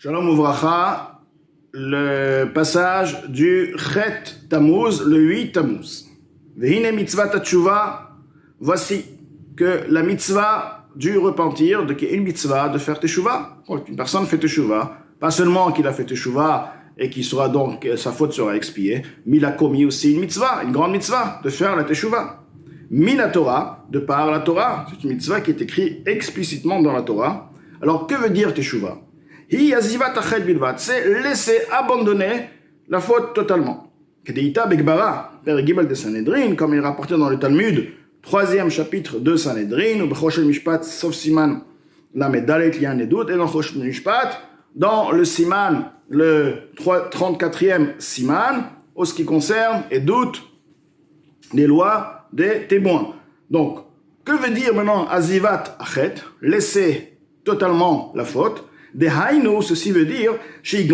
Shalom Uvracha, le passage du Chet Tammuz, le 8 Tammuz. Vehine mitzvah tatshuva, voici que la mitzvah du repentir, qui est une mitzvah de faire teshuva. Quand une personne fait teshuva, pas seulement qu'il a fait teshuva et qu'il sera donc, sa faute sera expiée, mais il a commis aussi une mitzvah, une grande mitzvah, de faire la teshuva. Mina Torah, de par la Torah, c'est une mitzvah qui est écrite explicitement dans la Torah. Alors que veut dire teshuva? C'est laisser abandonner la faute totalement. Kedeita Begbara, Père Gimel de Sanhedrin, comme il est rapporté dans le Talmud, 3e chapitre de Sanhedrin, ou Bechoshel Mishpat, sauf Siman, la Medalet Lian Edut, et dans Choshel Mishpat, dans le Siman, le 34e Siman, en ce qui concerne Edut, les lois des témoins. Donc, que veut dire maintenant Azivat Achet, laisser totalement la faute? Des haïnos, ceci veut dire qu'il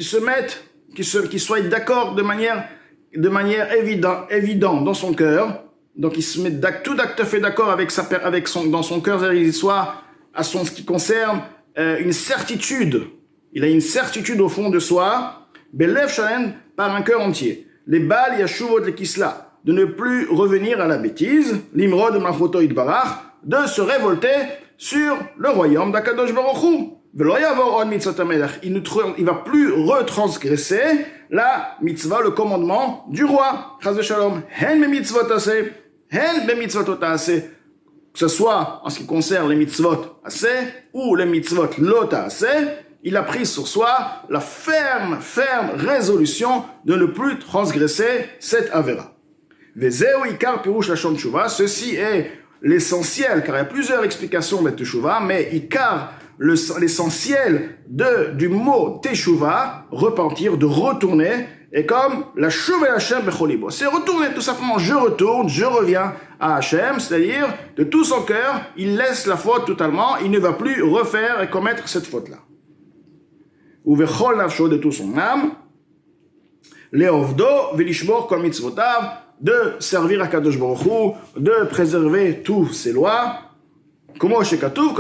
se mette, qu'il soit d'accord de manière évidente dans son cœur. Donc il se met tout à fait d'accord dans son cœur, il soit à ce qui concerne une certitude. Il a une certitude au fond de soi, belev shalem, par un cœur entier. Les bal yashuvot le kisla, de ne plus revenir à la bêtise, l'imrod malchoto idbarach, de se révolter sur le royaume d'Akadosh Baruch Hu. Il ne va plus retransgresser la mitzvah, le commandement du roi. Que ce soit en ce qui concerne les mitzvot assez ou les mitzvot lot assez, il a pris sur soi la ferme résolution de ne plus transgresser cette avera. Ceci est l'essentiel, car il y a plusieurs explications de Teshuvah, mais l'essentiel du mot Teshuvah, repentir, de retourner, est comme la Shuv el Hashem becholibo. C'est retourner, tout simplement, je retourne, je reviens à Hashem, c'est-à-dire, de tout son cœur, il laisse la faute totalement, il ne va plus refaire et commettre cette faute-là. Ou vechol nafsho, de tout son âme, leovdo velishmor kol mitzvotav, de servir à Kadosh Baruch Hu, de préserver tous ses lois. Comme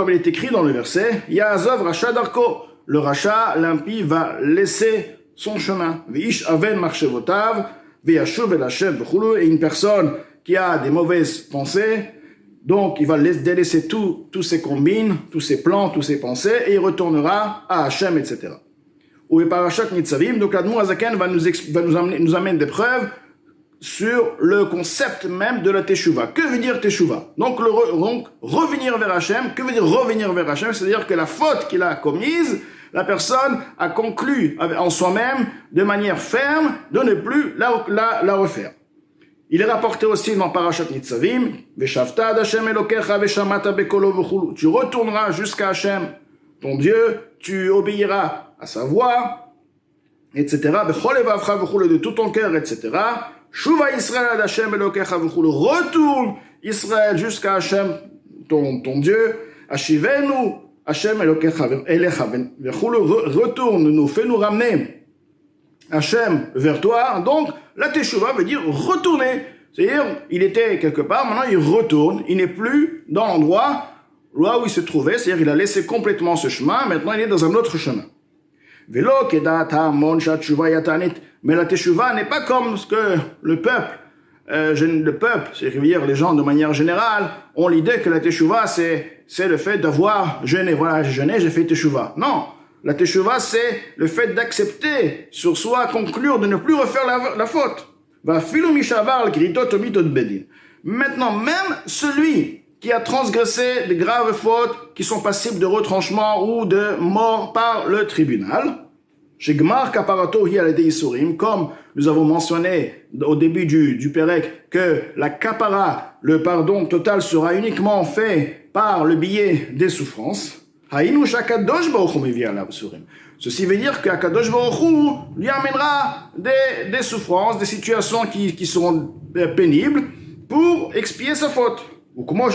il est écrit dans le verset, Ya'azov Racha Darko, le Racha, l'impie, va laisser son chemin. V'ish aven marchevotav, v'yashuv el Hashem v'chulu, et une personne qui a des mauvaises pensées, donc il va délaisser tous ses combines, tous ses plans, tous ses pensées, et il retournera à Hashem, etc. Ou et parashat Nitzavim, donc l'Admour Azaken va nous amener des preuves sur le concept même de la Teshuvah. Que veut dire Teshuvah? Donc, revenir vers Hashem. Que veut dire revenir vers Hashem? C'est-à-dire que la faute qu'il a commise, la personne a conclu en soi-même, de manière ferme, de ne plus la refaire. Il est rapporté aussi dans Parashat Nitzavim, Veshavta ad Hashem Elokecha veshamata bekolo v'chulu. Tu retourneras jusqu'à Hashem, ton Dieu, tu obéiras à sa voix, etc. Bechol evavcha v'chulu, de tout ton cœur, etc. Shuva Israël ad Hashem Elokecha v'chulu, retourne Israël jusqu'à Hashem, ton Dieu. Ashivenu Hashem Elokecha elecha v'chulu, retourne-nous, fais-nous ramener Hashem vers toi. Donc, la Teshuvah veut dire retourner. C'est-à-dire, il était quelque part, maintenant il retourne, il n'est plus dans l'endroit là où il se trouvait, c'est-à-dire il a laissé complètement ce chemin, maintenant il est dans un autre chemin. Velo kedat hamon shatshuvah yatanit. Mais la Teshuvah n'est pas comme ce que le peuple, c'est-à-dire les gens de manière générale, ont l'idée que la Teshuvah c'est le fait d'avoir jeûné. Voilà, j'ai jeûné, j'ai fait Teshuvah. Non, la Teshuvah c'est le fait d'accepter sur soi, conclure de ne plus refaire la faute. Va filu mishavar l'gritot omitot bedin. Maintenant, même celui qui a transgressé des graves fautes qui sont passibles de retranchement ou de mort par le tribunal, chez Gmar Kaparato hi al Isurim, comme nous avons mentionné au début du Pérec, que la kapara, le pardon total, sera uniquement fait par le biais des souffrances. Haïnu shakadosh baruch hu mevi alav surim. Ceci veut dire qu'Akadosh Baruch Hu lui amènera des souffrances, des situations qui seront pénibles pour expier sa faute. Ou comment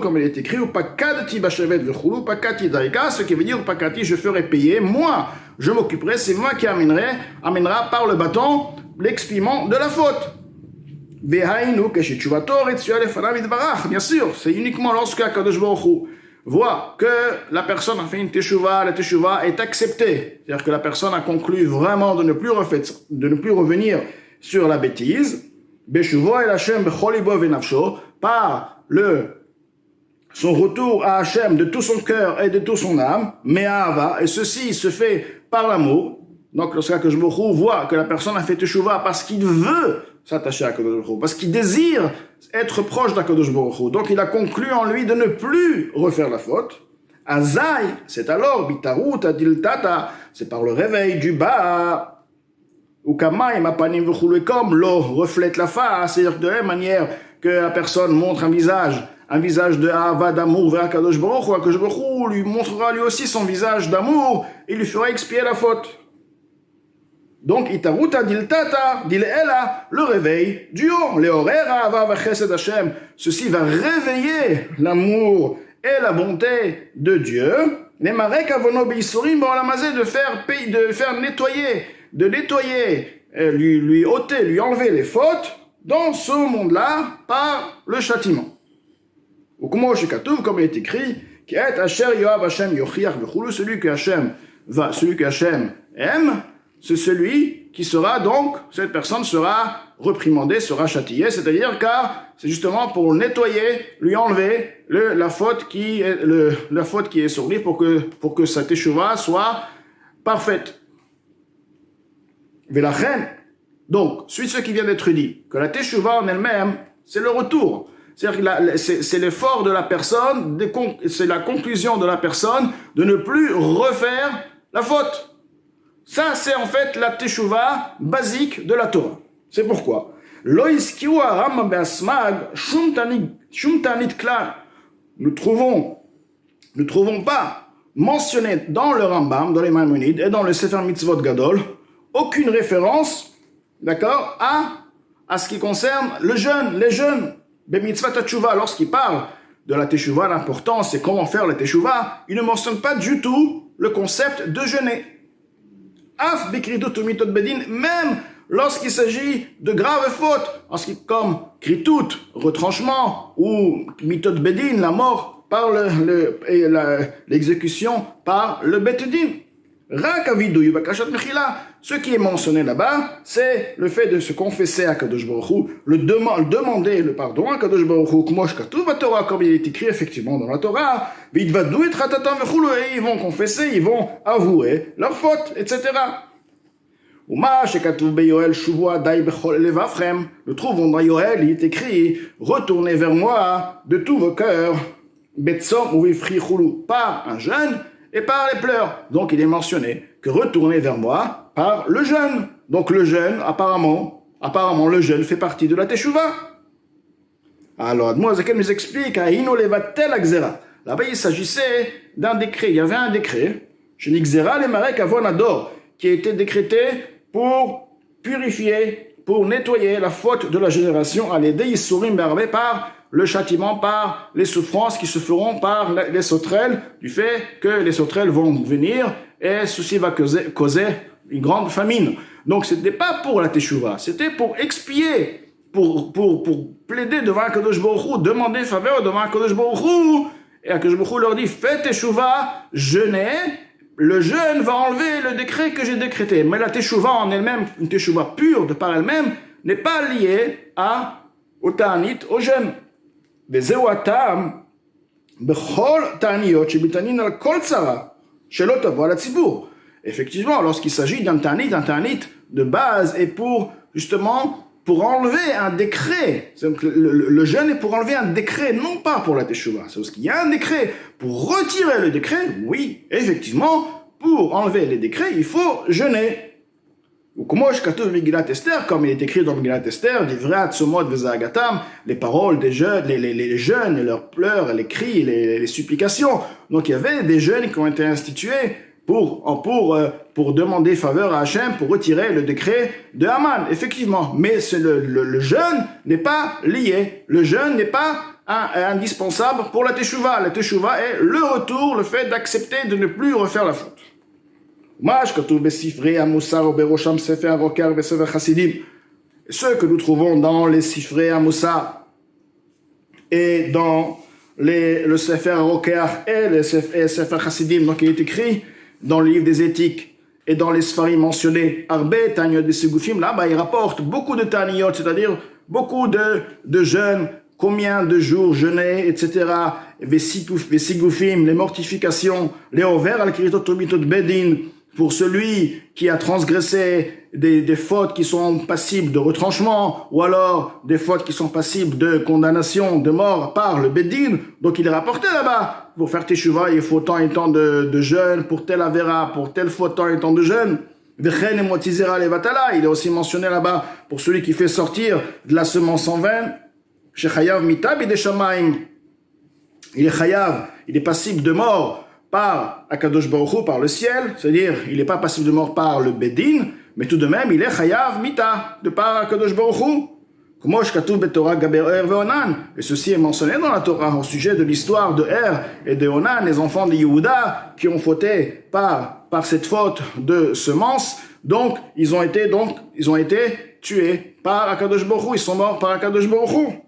comme il est écrit, ou pakadati bashevet v'chulu, pakati daika, ce qui veut dire pakati, je ferai payer, moi, je m'occuperai, c'est moi qui amènera par le bâton l'expiement de la faute. Vehainu keshetchuvato retsuya lefanav idbarach, bien sûr, c'est uniquement lorsque Akadosh Baruch Hu voit que la personne a fait une teshuva, la teshuva est acceptée. C'est-à-dire que la personne a conclu vraiment de ne plus revenir sur la bêtise. Beshuvo el Hashem bechol libo venafsho, par son retour à Hashem de tout son cœur et de toute son âme, me'ahava, et ceci se fait par l'amour. Donc lorsque Akadosh Baruch Hu voit que la personne a fait teshuva parce qu'il veut s'attacher à Akadosh Baruch Hu, parce qu'il désire être proche d'Akadosh Baruch Hu, donc il a conclu en lui de ne plus refaire la faute. Azaï, c'est alors bitarut adiltata, c'est par le réveil du bas. Ou kamaim apanim v'chulu, comme l'eau reflète la face, c'est-à-dire de la même manière que la personne montre un visage de Ahava, d'amour vers Akadosh Baruch Hu, Akadosh Baruch Hu lui montrera lui aussi son visage d'amour, et lui fera expier la faute. Donc, itaruta diltata, dil ela, le réveil du haut, le horer Ahava v'chesed Hashem, ceci va réveiller l'amour et la bonté de Dieu, les marek avono beisurim ba'olamazé, de faire nettoyer, lui ôter, lui enlever les fautes dans ce monde-là par le châtiment. Ou comme il est écrit, qui est Asher Yoav Hashem Yochiach v'chulu, celui que Hashem aime, c'est celui qui sera donc, cette personne sera reprimandée, sera châtiée, c'est-à-dire car c'est justement pour nettoyer, lui enlever la faute qui est sur lui pour que sa teshuva soit parfaite. Velachen, donc, suite ce qui vient d'être dit, que la teshuva en elle-même, c'est le retour. C'est-à-dire que c'est l'effort de la personne, c'est la conclusion de la personne de ne plus refaire la faute. Ça, c'est en fait la teshuva basique de la Torah. C'est pourquoi Lo iskiwa Rambam be'asmag shum tanit klar. Nous trouvons pas mentionné dans le Rambam, dans les Maimonides et dans le Sefer Mitzvot Gadol, aucune référence, d'accord, à ce qui concerne les jeunes, Bemitzvat Teshuva, lorsqu'il parle de la Teshuva, l'importance et comment faire la Teshuva, il ne mentionne pas du tout le concept de jeûner. Af bikritut ou mitot bedin, même lorsqu'il s'agit de graves fautes, comme kritut, retranchement, ou mitot bedin, la mort par l'exécution par le betedin. Ce qui est mentionné là-bas, c'est le fait de se confesser à Kadosh Baruch Hu, demander le pardon à Kadosh Baruch Hu, comme il est écrit effectivement dans la Torah, et ils vont confesser, ils vont avouer leurs fautes, etc. Nous trouvons dans Yoel, il est écrit, retournez vers moi de tous vos cœurs, par un jeûne et par les pleurs. Donc il est mentionné que retourner vers moi par le jeûne. Donc le jeûne, apparemment le jeûne fait partie de la teshuva. Alors Admoazaken nous explique à Hino levatel agzera. Là-bas il s'agissait d'un décret. Il y avait un décret, Shenigzera le marek avonador, qui a été décrété pour purifier, pour nettoyer la faute de la génération à l'aider Yisurim Berbe par le châtiment, par les souffrances qui se feront par les sauterelles, du fait que les sauterelles vont venir et ceci va causer une grande famine. Donc ce n'était pas pour la teshuva, c'était pour expier, pour plaider devant Akadosh Baruch Hu, demander faveur devant Akadosh Baruch Hu, et Akadosh Baruch Hu leur dit, faites teshuva, jeûnez, le jeûne va enlever le décret que j'ai décrété. Mais la teshuva en elle-même, une teshuva pure de par elle-même, n'est pas liée au ta'anit, au jeûne. וזהו הטעם בכל תעניות שביטנין על כל צרה שלא תבוא על הציבור. Effectivement, lorsqu'il s'agit d'un ta'anit de base est pour enlever un décret. Le jeûne est pour enlever un décret, non pas pour la teshuva. C'est parce qu'il y a un décret. Pour retirer le décret, oui, effectivement, pour enlever les décrets, il faut jeûner. Ou comme il est écrit dans Megillat Esther, les paroles des jeunes, les jeunes et leurs pleurs, et les cris, les supplications. Donc il y avait des jeûnes qui ont été institués pour demander faveur à Hachem, pour retirer le décret de Haman, effectivement. Mais le jeûne n'est pas lié. Le jeûne n'est pas indispensable pour la teshuva. La teshuva est le retour, le fait d'accepter de ne plus refaire la faute. Ce que nous trouvons dans les Sifrei Amoussar et dans le Sefer Rokeach et le Sefer Chassidim, donc il est écrit dans le livre des éthiques et dans les Sfarim mentionnés, Arbe, Taniyot des Sigufim, là-bas il rapporte beaucoup de Taniyot, c'est-à-dire beaucoup de jeûnes, combien de jours jeûner, etc. Vesigufim, les mortifications, les over al-kiritot tomitot bedin, pour celui qui a transgressé des fautes qui sont passibles de retranchement, ou alors des fautes qui sont passibles de condamnation, de mort par le bedin. Donc il est rapporté là-bas. Pour faire teshuva, il faut tant et tant de jeûne, pour tel avera, pour telle faute, tant et tant de jeûne. Il est aussi mentionné là-bas pour celui qui fait sortir de la semence en vain. Shechayav mita bideshamaim. Il est chayav, il est passible de mort par Akadosh Baruch Hu, par le ciel, c'est-à-dire il n'est pas passible de mort par le bedin, mais tout de même il est chayav mita de par Akadosh Baruch Hu. Et ceci est mentionné dans la Torah au sujet de l'histoire de Er et de Onan, les enfants de Yehuda qui ont fauté par cette faute de semence. Donc ils ont été tués par Akadosh Baruch Hu, ils sont morts par Akadosh Baruch Hu.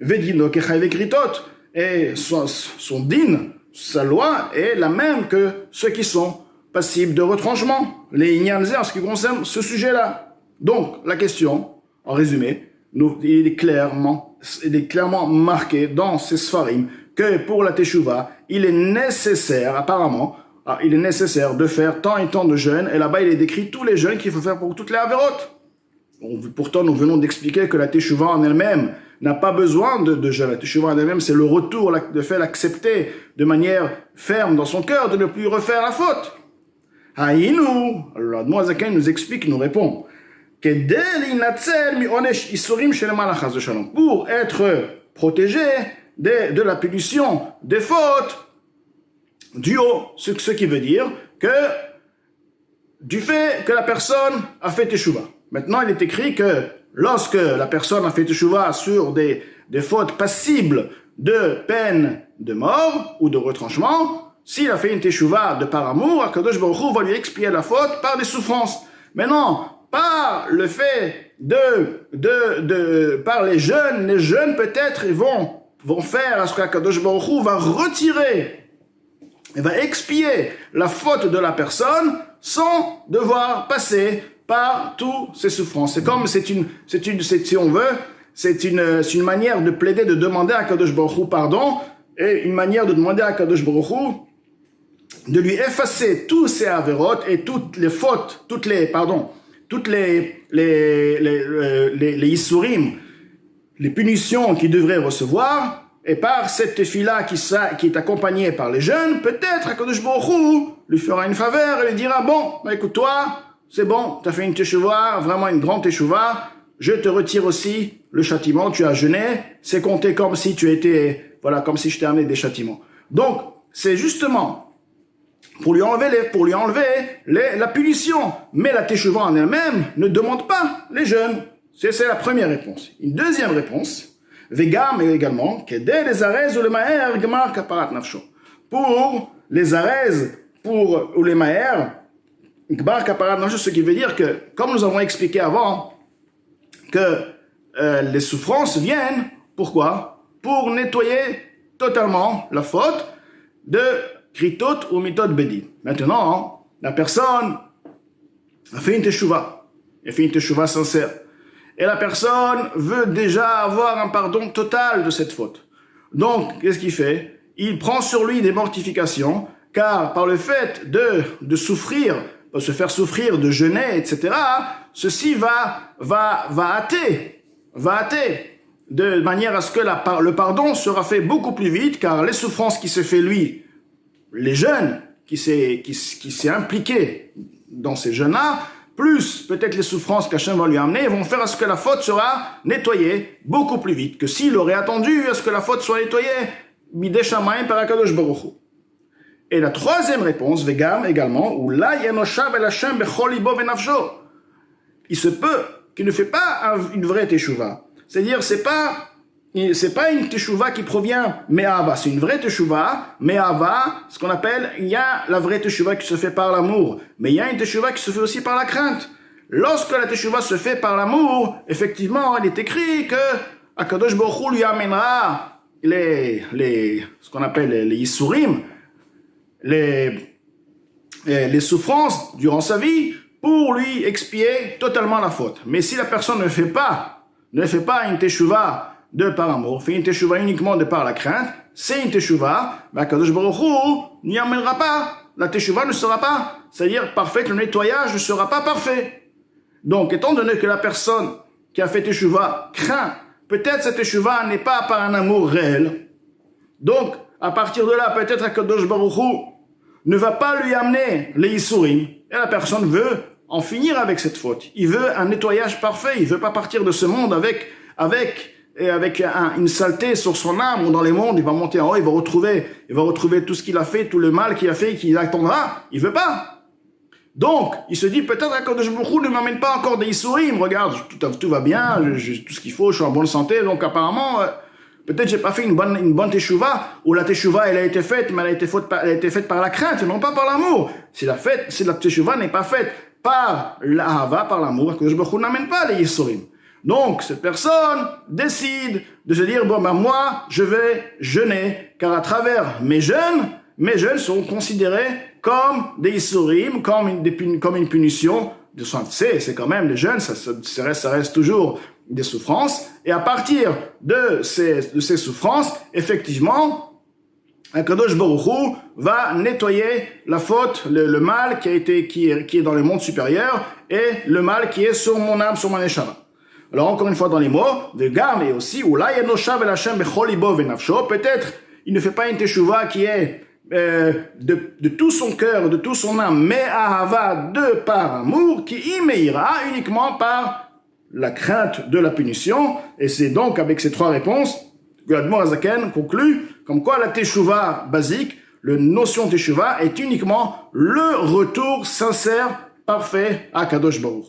Vedino kechayve kritot, et son din, sa loi est la même que ceux qui sont passibles de retranchement, les Inyanzé en ce qui concerne ce sujet-là. Donc la question, en résumé, il est clairement marqué dans ces Sfarim que pour la Teshuvah, il est nécessaire, apparemment, il est nécessaire de faire tant et tant de jeûnes, et là-bas il est décrit tous les jeûnes qu'il faut faire pour toutes les avérotes. Pourtant, nous venons d'expliquer que la Teshuvah en elle-même n'a pas besoin de jeûne. La Teshuvah en elle-même, c'est le retour, le fait d'accepter de manière ferme dans son cœur, de ne plus refaire la faute. Haïnou, alors Admoazaken nous explique, nous répond, pour être protégé de la punition des fautes du haut, ce qui veut dire que du fait que la personne a fait teshuva. Maintenant, il est écrit que lorsque la personne a fait teshuva sur des fautes passibles de peine de mort ou de retranchement, s'il a fait une teshuva de par amour, Akadosh Baruch Hu va lui expier la faute par des souffrances. Maintenant, par le fait par les jeunes peut-être ils vont faire à ce qu'Akadosh Baruch Hu va retirer et va expier la faute de la personne sans devoir passer par toutes ces souffrances. C'est comme si on veut, c'est une manière de plaider, de demander à Akadosh Baruch Hu pardon, et une manière de demander à Akadosh Baruch Hu de lui effacer tous ses avérotes et toutes les fautes, toutes les isurim, les punitions qu'il devrait recevoir, et par cette tefila qui est accompagnée par les jeunes, peut-être Akadosh Baruch Hu lui fera une faveur et lui dira, bon, écoute toi, c'est bon, tu as fait une teshuva, vraiment une grande teshuva, je te retire aussi le châtiment, tu as jeûné, c'est compté comme si comme si je t'ai amené des châtiments. Donc, c'est justement pour lui enlever la punition. Mais la teshuva en elle-même ne demande pas les jeûnes. C'est la première réponse. Une deuxième réponse, Vegam également, Kedé les arez ou les maher gmar kaparat nafsho. Pour les arez, ou les maher, gmar kaparat nafsho, ce qui veut dire que, comme nous avons expliqué avant, que les souffrances viennent, pourquoi? Pour nettoyer totalement la faute de kritot ou mitot bedin. Maintenant, la personne a fait une teshuva. Elle fait une teshuva sincère. Et la personne veut déjà avoir un pardon total de cette faute. Donc, qu'est-ce qu'il fait? Il prend sur lui des mortifications, car par le fait de souffrir, de se faire souffrir, de jeûner, etc., ceci va hâter, de manière à ce que le pardon sera fait beaucoup plus vite, car les souffrances qui se fait lui, les jeûnes qui s'est impliqué dans ces jeûnes-là, plus peut-être les souffrances qu'Hachem va lui amener, vont faire à ce que la faute sera nettoyée beaucoup plus vite que s'il aurait attendu à ce que la faute soit nettoyée Bidei Shamayim par Akadosh Baruch Hu. Et la troisième réponse, Vegam également, où la Yenoshav el Hashem bechol libo venafsho. Il se peut qu'il ne fait pas une vraie teshuva. C'est-à-dire, c'est pas une teshuva qui provient me'ava, c'est une vraie teshuva, me'ava, ce qu'on appelle, il y a la vraie teshuva qui se fait par l'amour, mais il y a une teshuva qui se fait aussi par la crainte. Lorsque la teshuva se fait par l'amour, effectivement, il est écrit que Akadosh Baruch Hu lui amènera ce qu'on appelle les Issourim, les souffrances durant sa vie pour lui expier totalement la faute. Mais si la personne ne fait pas une teshuva de par amour, fait une teshuva uniquement de par la crainte, c'est une teshuva, Kadosh Baruch Hu n'y amènera pas. La teshuva ne sera pas, c'est-à-dire parfaite, le nettoyage ne sera pas parfait. Donc, étant donné que la personne qui a fait teshuva craint, peut-être cette teshuva n'est pas par un amour réel. Donc, à partir de là, peut-être que Kadosh Baruch Hu ne va pas lui amener les Issourim. Et la personne veut en finir avec cette faute. Il veut un nettoyage parfait. Il veut pas partir de ce monde avec une saleté sur son âme ou dans les mondes. Il va monter en haut, il va retrouver tout ce qu'il a fait, tout le mal qu'il a fait et qu'il attendra. Il veut pas. Donc, il se dit, peut-être que Kadosh Baruch Hu ne m'amène pas encore des Issourim. Regarde, tout va bien, j'ai tout ce qu'il faut, je suis en bonne santé. Donc, apparemment, peut-être j'ai pas fait une bonne teshuva, ou la teshuva elle a été faite, mais elle a été faite par la crainte, non pas par l'amour. Si la teshuva n'est pas faite par l'ahava, par l'amour, que je n'amène pas les Yisourim. Donc, cette personne décide de se dire, moi, je vais jeûner, car à travers mes jeûnes seront considérés comme des Yisourim, comme une punition. C'est quand même les jeûnes, ça reste toujours des souffrances, et à partir de ces souffrances, effectivement, Kadosh Baruch Hu va nettoyer la faute, le mal qui est dans le monde supérieur, et le mal qui est sur mon âme, sur mon neshama. Alors encore une fois dans les mots, de Gam et aussi, peut-être il ne fait pas une teshuva qui est de tout son cœur, de tout son âme, mais ahava de par amour, qui imeira uniquement par la crainte de la punition. Et c'est donc avec ces trois réponses que l'Admor Azaken conclut comme quoi la teshuva basique, la notion de teshuva est uniquement le retour sincère, parfait à Kadosh Baruch.